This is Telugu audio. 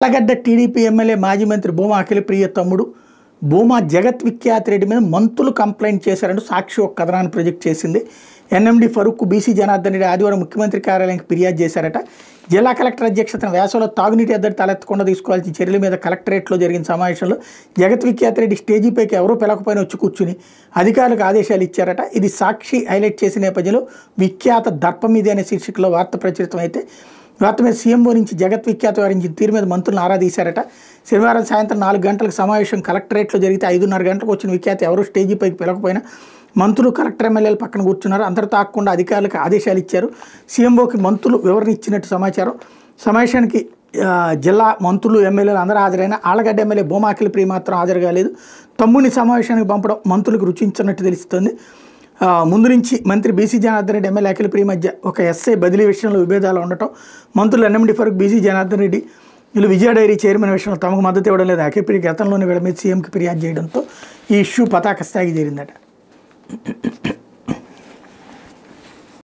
ఆలగడ్డ టీడీపీ ఎమ్మెల్యే మాజీ మంత్రి భూమా అఖిలప్రియ తమ్ముడు భూమా జగత్ విఖ్యాత్ రెడ్డి మీద మంత్రులు కంప్లైంట్ చేశారంటూ సాక్షి ఒక కథనాన్ని ప్రొజెక్ట్ చేసింది. ఎన్ఎండి ఫరూక్ బీసీ జనార్దన్ రెడ్డి ఆదివారం ముఖ్యమంత్రి కార్యాలయానికి ఫిర్యాదు చేశారట. జిల్లా కలెక్టర్ అధ్యక్షతన వేసవిలో తాగునీటి ఎద్దడి తలెత్తకుండా తీసుకోవాల్సిన చర్యల మీద కలెక్టరేట్లో జరిగిన సమావేశంలో జగత్ విఖ్యాత్ రెడ్డి స్టేజీపైకి ఎవరూ పిలకపోయినా వచ్చి కూర్చుని అధికారులకు ఆదేశాలు ఇచ్చారట. ఇది సాక్షి హైలైట్ చేసిన నేపథ్యంలో విఖ్యాత దర్పం మీద అనే శీర్షికలో వార్త ప్రచురితమైతే వార్త మీద సీఎంఓ నుంచి జగత్ విఖ్యాత వ్యవహరించిన తీరు మీద మంత్రులను ఆరాధీశారట. శనివారం సాయంత్రం 4 గంటలకు సమావేశం కలెక్టరేట్లో జరిగితే 5:30 గంటలకు వచ్చిన విఖ్యాత ఎవరూ స్టేజీపైకి పిలకపోయినా మంత్రులు కలెక్టర్ ఎమ్మెల్యేలు పక్కన కూర్చున్నారు. అందరూ తాకుండా అధికారులకు ఆదేశాలు ఇచ్చారు. సీఎంఓకి మంత్రులు వివరణ ఇచ్చినట్టు సమాచారం. సమావేశానికి జిల్లా మంత్రులు ఎమ్మెల్యేలు అందరూ హాజరైన ఆలగడ్డ ఎమ్మెల్యే భూమా అఖిలప్రియ మాత్రం హాజరు కాలేదు. తమ్ముడిని సమావేశానికి పంపడం మంత్రులకు రుచించినట్టు తెలుస్తుంది. ముందు నుంచి మంత్రి బీసీ జనార్దన్ రెడ్డి ఎమ్మెల్యే అఖిలప్రియ మధ్య ఒక ఎస్ఐ బదిలీ విషయంలో విభేదాలు ఉండటం, మంత్రులు ఎన్ఎండి ఫరూక్ బీసీ జనార్దన్ రెడ్డి వీళ్ళు విజయ డైరీ చైర్మన్ విషయంలో తమకు మద్దతు ఇవ్వడం లేదు. అఖిలప్రియ గతంలోనే వీళ్ళ మీద సీఎంకి ఫిర్యాదు చేయడంతో ఈ ఇష్యూ పతాక స్థాయికి చేరిందట.